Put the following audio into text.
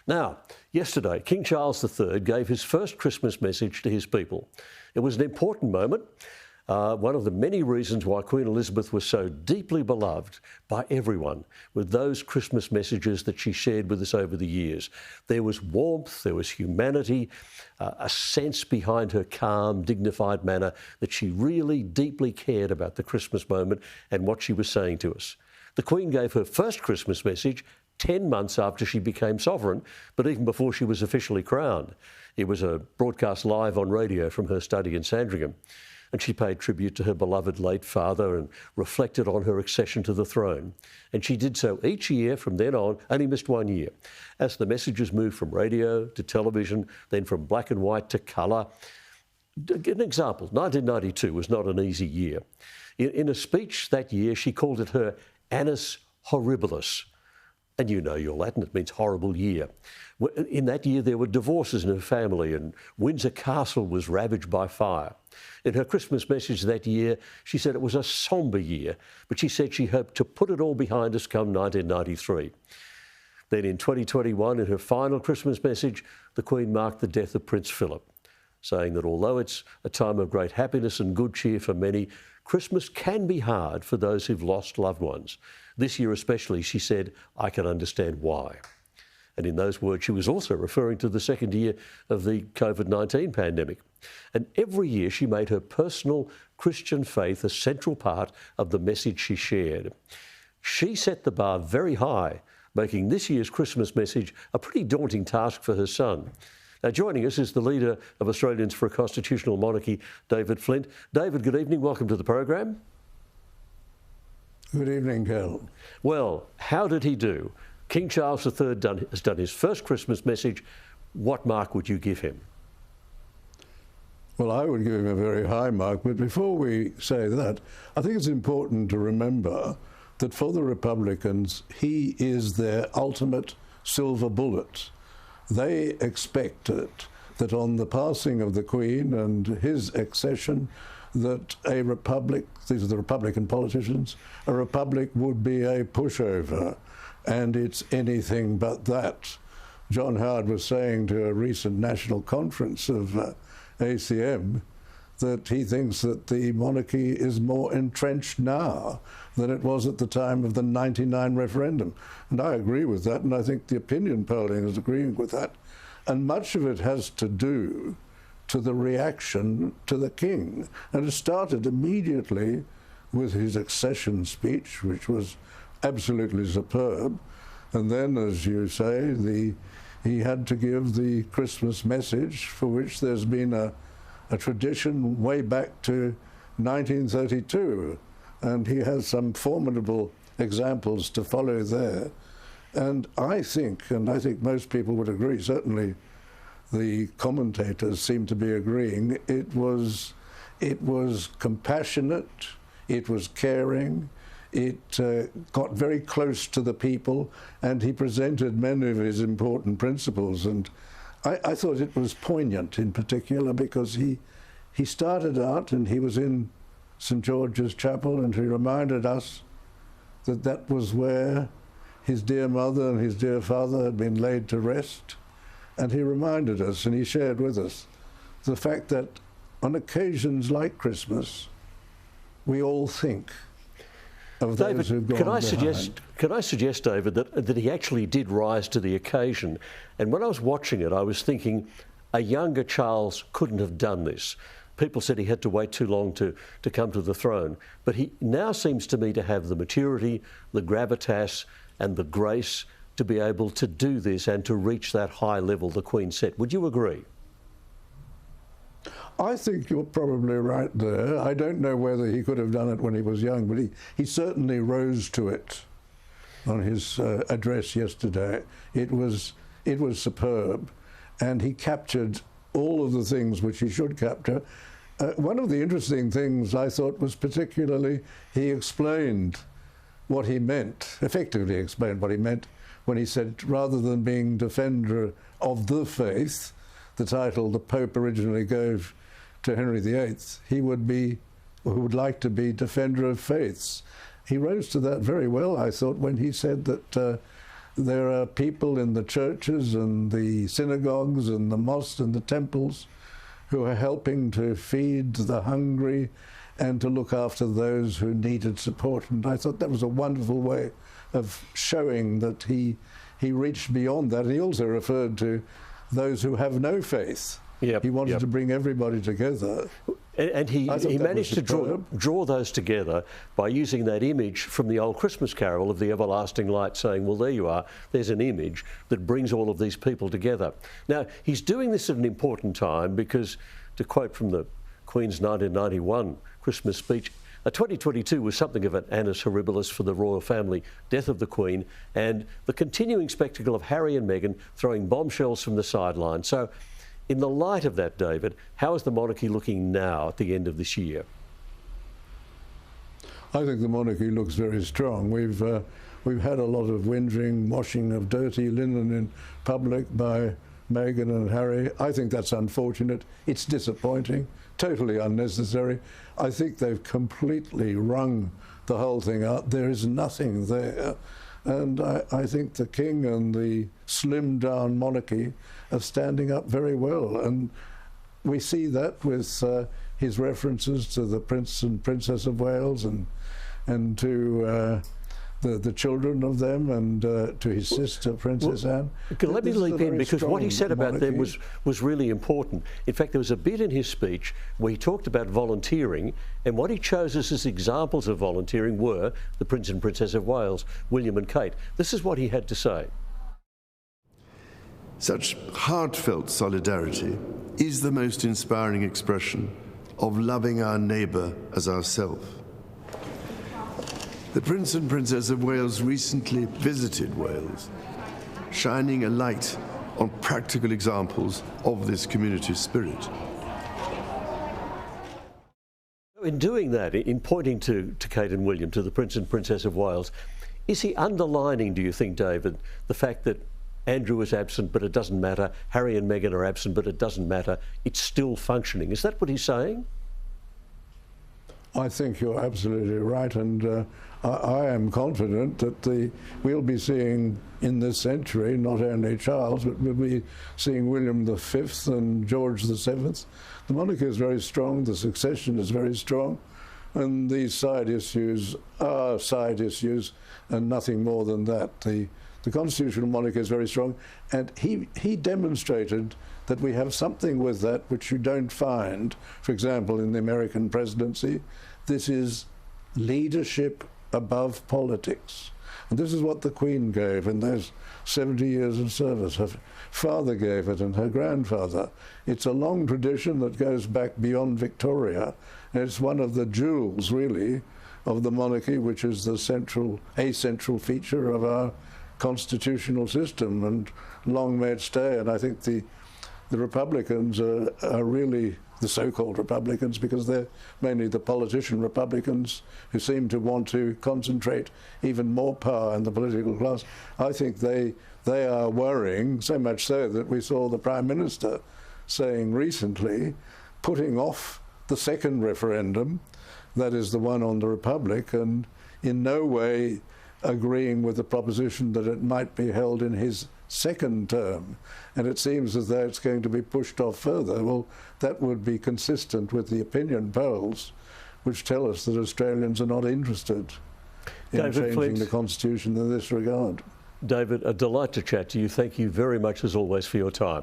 Now, yesterday, King Charles III gave his first Christmas message to his people. It was an important moment, one of the many reasons why Queen Elizabeth was so deeply beloved by everyone with those Christmas messages that she shared with us over the years. There was warmth, there was humanity, a sense behind her calm, dignified manner that she really deeply cared about the Christmas moment and what she was saying to us. The Queen gave her first Christmas message 10 months after she became sovereign, but even before she was officially crowned. It was a broadcast live on radio from her study in Sandringham. And she paid tribute to her beloved late father and reflected on her accession to the throne. And she did so each year from then on, only missed 1 year, as the messages moved from radio to television, then from black and white to colour. An example, 1992 was not an easy year. In a speech that year, she called it her Annus Horribilis. And you know your Latin, it means horrible year. In that year, there were divorces in her family and Windsor Castle was ravaged by fire. In her Christmas message that year, she said it was a sombre year, but she said she hoped to put it all behind us come 1993. Then in 2021, in her final Christmas message, the Queen marked the death of Prince Philip, saying that although it's a time of great happiness and good cheer for many, Christmas can be hard for those who've lost loved ones. This year especially, she said, I can understand why. And in those words, she was also referring to the second year of the COVID-19 pandemic. And every year she made her personal Christian faith a central part of the message she shared. She set the bar very high, making this year's Christmas message a pretty daunting task for her son. Now, joining us is the leader of Australians for a Constitutional Monarchy, David Flint. David, good evening. Welcome to the program. Good evening, Kel. Well, how did he do? King Charles III has done his first Christmas message. What mark would you give him? Well, I would give him a very high mark, but before we say that, I think it's important to remember that for the Republicans, he is their ultimate silver bullet. They expected that on the passing of the Queen and his accession, that a republic, these are the Republican politicians, a republic would be a pushover, and it's anything but that. John Howard was saying to a recent national conference of ACM that he thinks that the monarchy is more entrenched now than it was at the time of the 99 referendum. And I agree with that, and I think the opinion polling is agreeing with that. And much of it has to do to the reaction to the king. And it started immediately with his accession speech, which was absolutely superb. And then, as you say, he had to give the Christmas message, for which there's been a tradition way back to 1932. And he has some formidable examples to follow there. And I think most people would agree, certainly the commentators seem to be agreeing, it was compassionate, it was caring, it got very close to the people, and he presented many of his important principles. And I thought it was poignant in particular because he started out and he was in St. George's Chapel, and he reminded us that that was where his dear mother and his dear father had been laid to rest. And he reminded us, and he shared with us, the fact that on occasions like Christmas, we all think of those who've gone behind. Can I suggest, David, that he actually did rise to the occasion? And when I was watching it, I was thinking a younger Charles couldn't have done this. People said he had to wait too long to come to the throne. But he now seems to me to have the maturity, the gravitas and the grace to be able to do this and to reach that high level the Queen set. Would you agree? I think you're probably right there. I don't know whether he could have done it when he was young, but he certainly rose to it on his address yesterday. It was superb, and he captured all of the things which he should capture. One of the interesting things I thought was particularly he explained what he meant, effectively explained what he meant when he said, rather than being defender of the faith, the title the Pope originally gave to Henry VIII, he would like to be defender of faiths. He rose to that very well, I thought, when he said that There are people in the churches and the synagogues and the mosques and the temples who are helping to feed the hungry and to look after those who needed support. And I thought that was a wonderful way of showing that he reached beyond that. And he also referred to those who have no faith. He wanted to bring everybody together. And he managed to draw those together by using that image from the old Christmas carol of the everlasting light, saying, well, there you are, there's an image that brings all of these people together. Now, he's doing this at an important time because, to quote from the Queen's 1991 Christmas speech, 2022 was something of an annus horribilis for the royal family, death of the Queen, and the continuing spectacle of Harry and Meghan throwing bombshells from the sidelines. So, in the light of that, David, how is the monarchy looking now at the end of this year? I think the monarchy looks very strong. We've had a lot of whinging, washing of dirty linen in public by Meghan and Harry. I think that's unfortunate. It's disappointing, totally unnecessary. I think they've completely wrung the whole thing out. There is nothing there. And I think the King and the slimmed-down monarchy are standing up very well. And we see that with his references to the Prince and Princess of Wales and to the children of them and to his sister, Princess Anne. Let me leap in, because what he said about them was really important. In fact, there was a bit in his speech where he talked about volunteering, and what he chose as his examples of volunteering were the Prince and Princess of Wales, William and Kate. This is what he had to say. Such heartfelt solidarity is the most inspiring expression of loving our neighbour as ourselves. The Prince and Princess of Wales recently visited Wales, shining a light on practical examples of this community spirit. In doing that, in pointing to Kate and William, to the Prince and Princess of Wales, is he underlining, do you think, David, the fact that Andrew is absent but it doesn't matter, Harry and Meghan are absent but it doesn't matter, it's still functioning? Is that what he's saying? I think you're absolutely right, and I am confident that we'll be seeing in this century not only Charles, but we'll be seeing William V and George VII. The monarchy is very strong, the succession is very strong, and these side issues are side issues and nothing more than that. The constitutional monarchy is very strong, and he demonstrated that we have something with that which you don't find, for example, in the American presidency. This is leadership above politics. And this is what the Queen gave in those 70 years of service. Her father gave it and her grandfather. It's a long tradition that goes back beyond Victoria, and it's one of the jewels, really, of the monarchy, which is a central feature of our constitutional system, and long may it stay. And I think the Republicans are really the so-called Republicans, because they're mainly the politician Republicans who seem to want to concentrate even more power in the political class. I think they are worrying, so much so that we saw the Prime Minister saying recently, putting off the second referendum, that is the one on the Republic, and in no way agreeing with the proposition that it might be held in his second term. And it seems as though it's going to be pushed off further. Well, that would be consistent with the opinion polls, which tell us that Australians are not interested in changing the Constitution in this regard. David, a delight to chat to you. Thank you very much, as always, for your time.